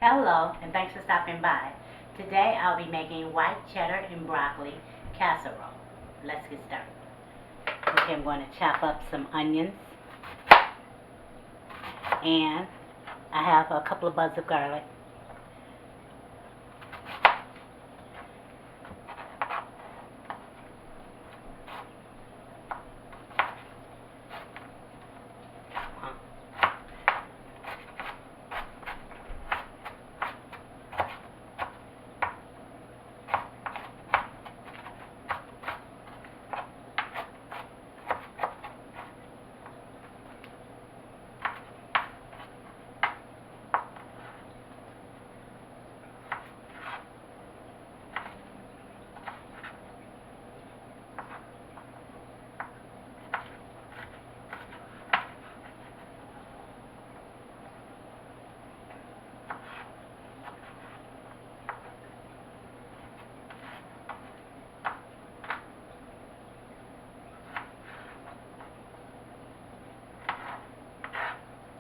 Hello, and thanks for stopping by. Today I'll be making white cheddar and broccoli casserole. Let's get started. Okay, I'm going to chop up some onions, and I have a couple of buds of garlic.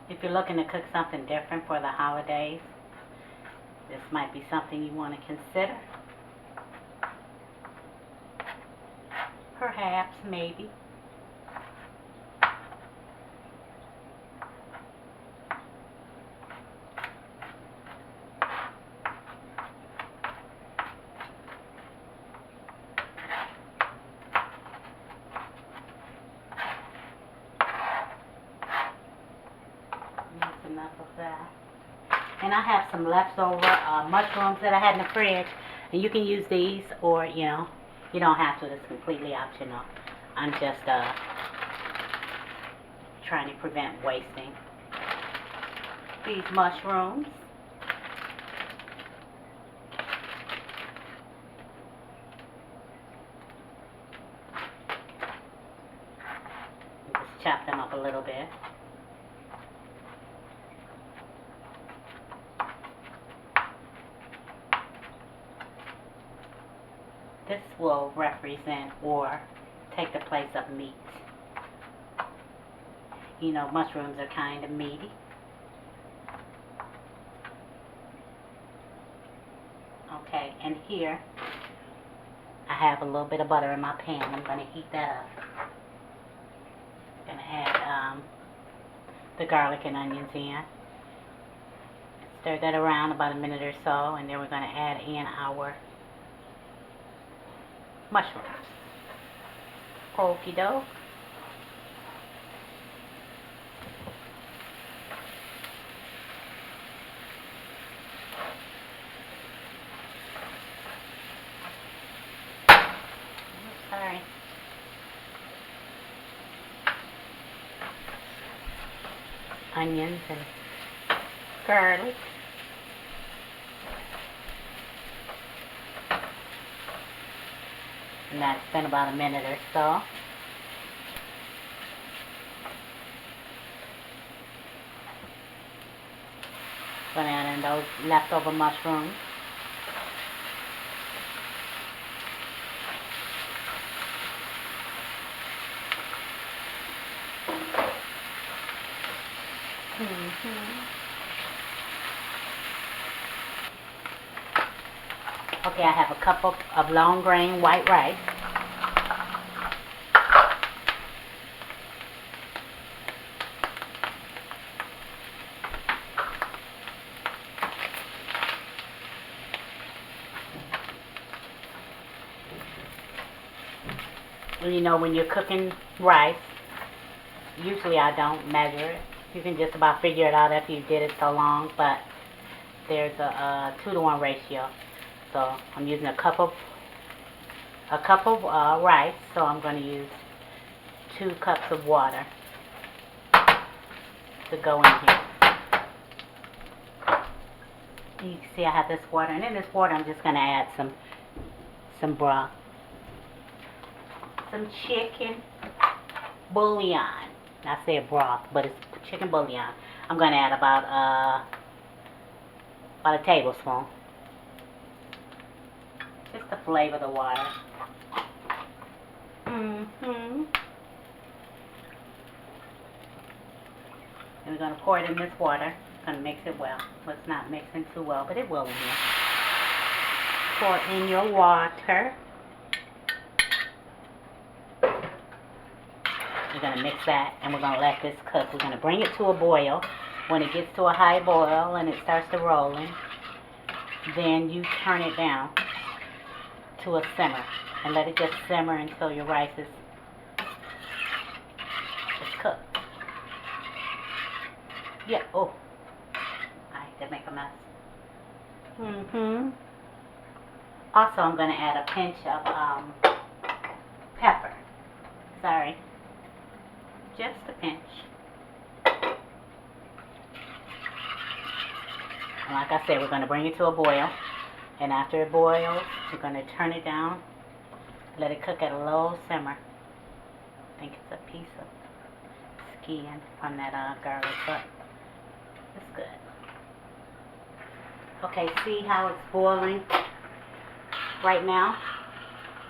If you're looking to cook something different for the holidays, this might be something you want to consider. Perhaps, maybe. That's enough of that. And I have some leftover mushrooms that I had in the fridge. And you can use these, or, you don't have to. It's completely optional. I'm just trying to prevent wasting these mushrooms. Just chop them up a little bit. This will represent or take the place of meat. You know, mushrooms are kind of meaty. Okay, and here I have a little bit of butter in my pan. I'm going to heat that up. I'm going to add the garlic and onions in. Stir that around about a minute or so, and then we're going to add in our mushrooms. Okie doke. Sorry. Onions and garlic. And that's been about a minute or so. Gonna add in those leftover mushrooms. Okay, I have a cup of long grain white rice. You know, when you're cooking rice, usually I don't measure it. You can just about figure it out after you did it so long, but there's a 2-to-1 ratio. So I'm using a cup of rice, so I'm going to use 2 cups of water to go in here. You can see I have this water, and in this water I'm just going to add some broth, some chicken bouillon. I say broth, but it's chicken bouillon. I'm going to add about a tablespoon. Just to flavor the water. And we're going to pour it in this water. Gonna mix it well. Well, it's not mixing too well, but it will in here. Pour in your water. You're gonna mix that, and we're gonna let this cook. We're gonna bring it to a boil. When it gets to a high boil and it starts to rolling, then you turn it down to a simmer and let it just simmer until your rice is cooked. Yeah. Oh, I did make a mess. Also, I'm gonna add a pinch of pepper. Sorry, just a pinch. And like I said, we're gonna bring it to a boil, and after it boils, we're gonna turn it down, let it cook at a low simmer. I think it's a piece of skin from that garlic, but it's good. Okay, see how it's boiling right now?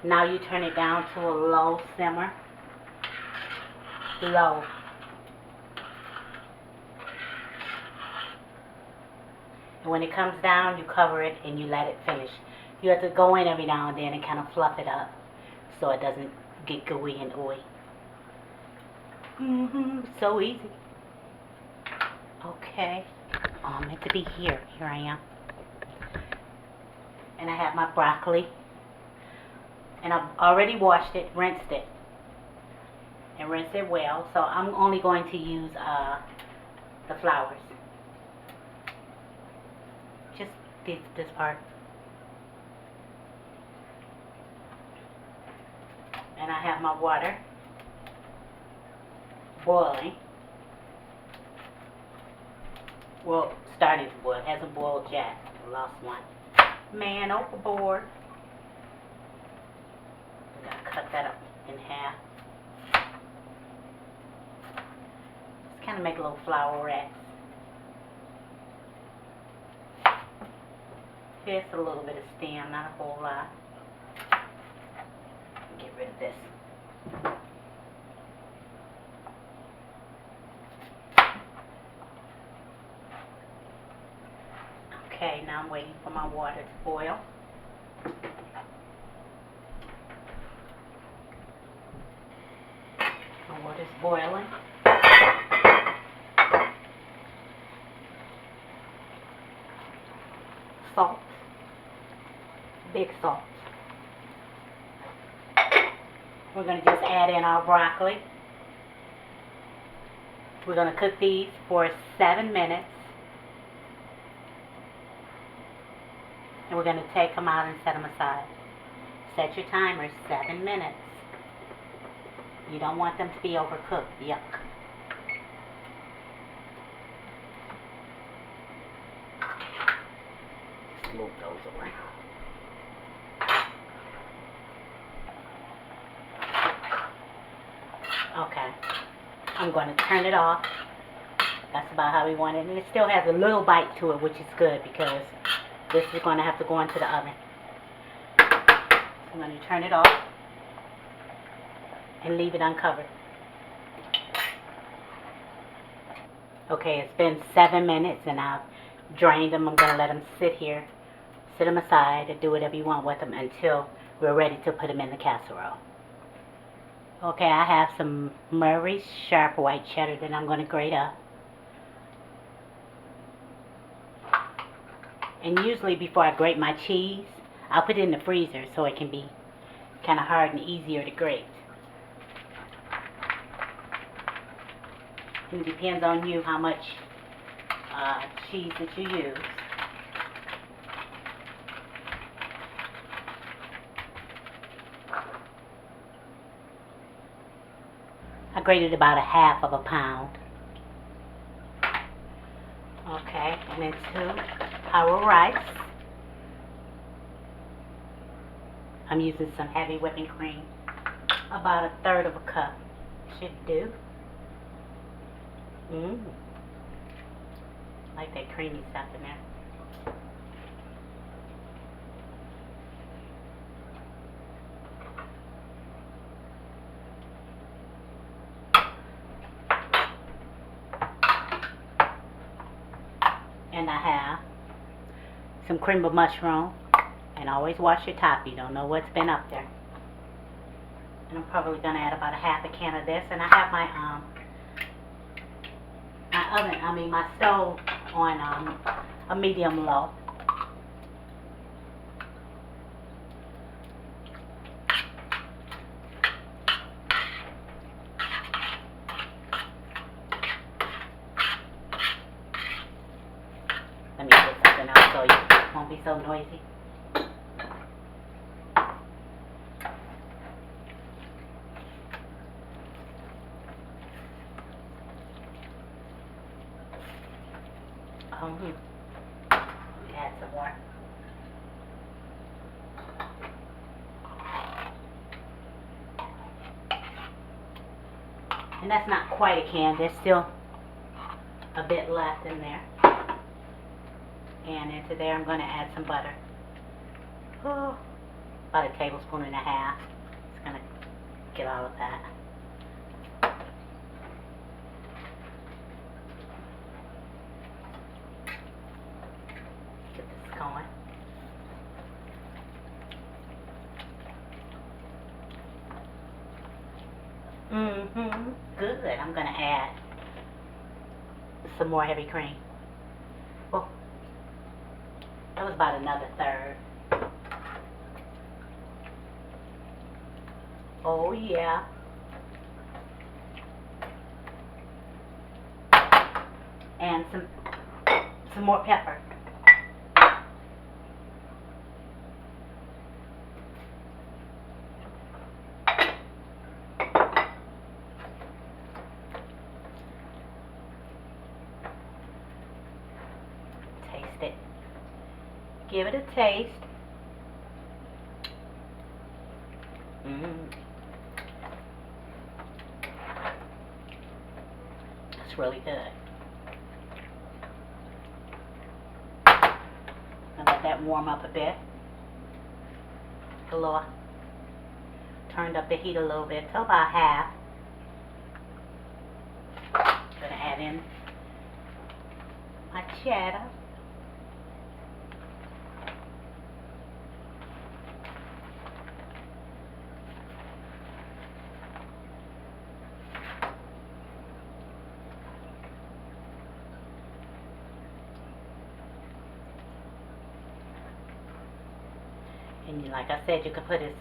Now you turn it down to a low simmer. Low. And when it comes down, you cover it and you let it finish. You have to go in every now and then and kind of fluff it up so it doesn't get gooey and ooey. So easy. Okay. Oh, I'm meant to be here. Here I am. And I have my broccoli. And I've already washed it, rinsed it. And rinsed it well. So I'm only going to use the flowers. Just this part. And I have my water boiling. Well, starting to boil. It hasn't boiled yet. I lost one. Man, overboard. I'm going to cut that up in half. Just kind of make a little flowerette. Just a little bit of stem, not a whole lot. Get rid of this. Okay, now I'm waiting for my water to boil. My water's boiling. Salt. Big salt. We're going to just add in our broccoli. We're going to cook these for 7 minutes. And we're going to take them out and set them aside. Set your timer, 7 minutes. You don't want them to be overcooked. Yuck. Just move those around. Okay. I'm going to turn it off. That's about how we want it. And it still has a little bite to it, which is good because this is going to have to go into the oven. So I'm going to turn it off and leave it uncovered. Okay, it's been 7 minutes and I've drained them. I'm going to let them sit here, sit them aside, and do whatever you want with them until we're ready to put them in the casserole. Okay, I have some Murray's sharp white cheddar that I'm going to grate up. And usually before I grate my cheese, I'll put it in the freezer so it can be kind of hard and easier to grate. It depends on you how much cheese that you use. I grated about 1/2 pound. Okay, and into our rice. I'm using some heavy whipping cream. About 1/3 cup should do. Like that creamy stuff in there. some cream of mushroom. And always wash your top. You don't know what's been up there. And I'm probably going to add about a half a can of this. And I have my stove on a medium low. Let me get something else so you won't be so noisy. Let me add some more. And that's not quite a can. There's still a bit left in there. And into there I'm going to add some butter. Oh, about a tablespoon and a half. It's going to get all of that. Get this going. Good. I'm going to add some more heavy cream. Oh, that was about another third. Oh yeah. And some more pepper. Taste it. Give it a taste. It's really good. I'll let that warm up a bit. Turned up the heat a little bit to about half. Gonna add in my cheddar. And like I said, you can put as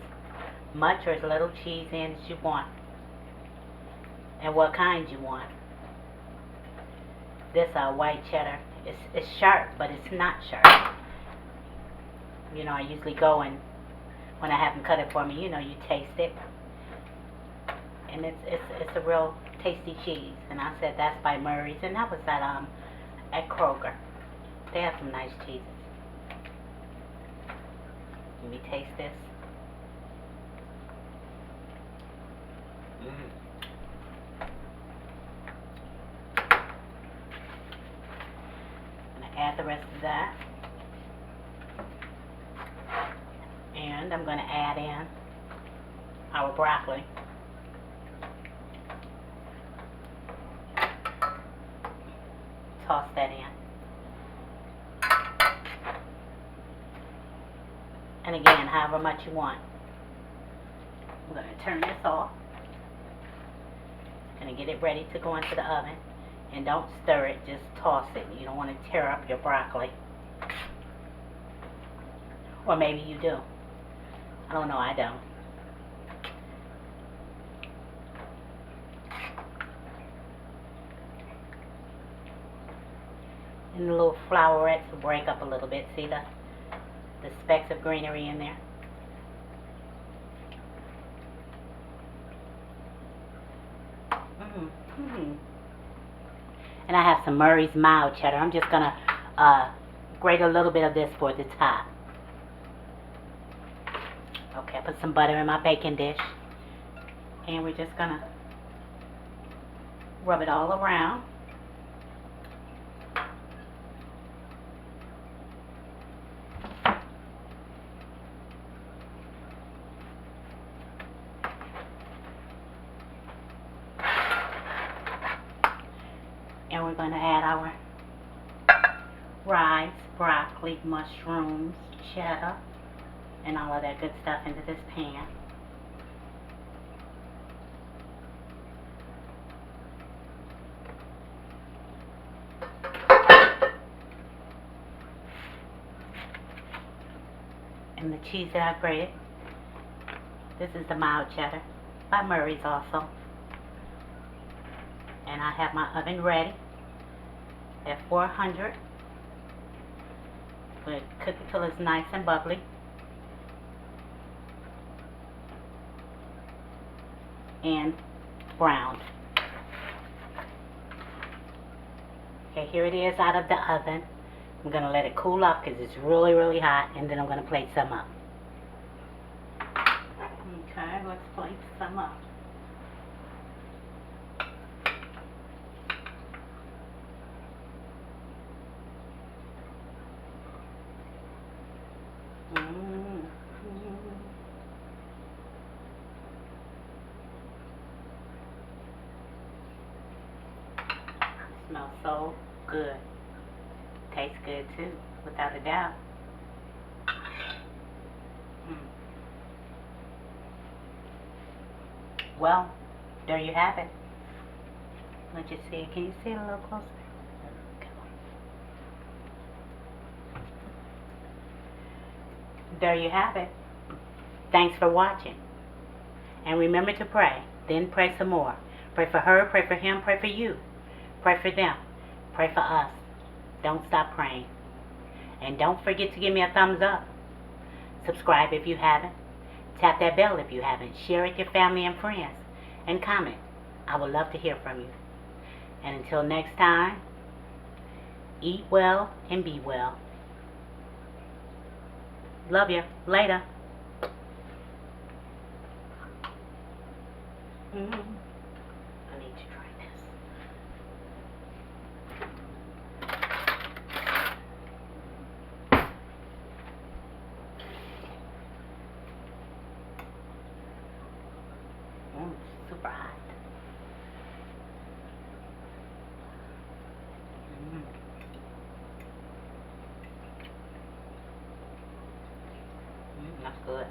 much or as little cheese in as you want. And what kind you want. This white cheddar, it's sharp, but it's not sharp. You know, I usually go and when I have them cut it for me, you know, you taste it. And it's a real tasty cheese. And I said that's by Murray's, and that was at Kroger. They have some nice cheeses. Let me taste this. I'm going to add the rest of that. And I'm going to add in our broccoli. Toss that in. And again, however much you want. I'm going to turn this off. I'm going to get it ready to go into the oven. And don't stir it, just toss it. You don't want to tear up your broccoli. Or maybe you do. I don't know, I don't. And the little flowerets will break up a little bit. See the specks of greenery in there? And I have some Murray's mild cheddar. I'm just going to grate a little bit of this for the top. Okay, I put some butter in my baking dish. And we're just going to rub it all around. And we're going to add our rice, broccoli. broccoli, mushrooms, cheddar, and all of that good stuff into this pan. And the cheese that I grated. This is the mild cheddar by Murray's also. And I have my oven ready at 400. But cook it till it's nice and bubbly. And browned. Okay, here it is out of the oven. I'm going to let it cool off because it's really, really hot, and then I'm going to plate some up. Okay, let's plate some up. Smells so good. Tastes good too, without a doubt. Well, there you have it. Let you see it. Can you see it a little closer? There you have it. Thanks for watching. And remember to pray. Then pray some more. Pray for her, pray for him, pray for you. Pray for them. Pray for us. Don't stop praying. And don't forget to give me a thumbs up. Subscribe if you haven't. Tap that bell if you haven't. Share it with your family and friends. And comment. I would love to hear from you. And until next time, eat well and be well. Love you. Later. I need to try this. Super hot. That's good.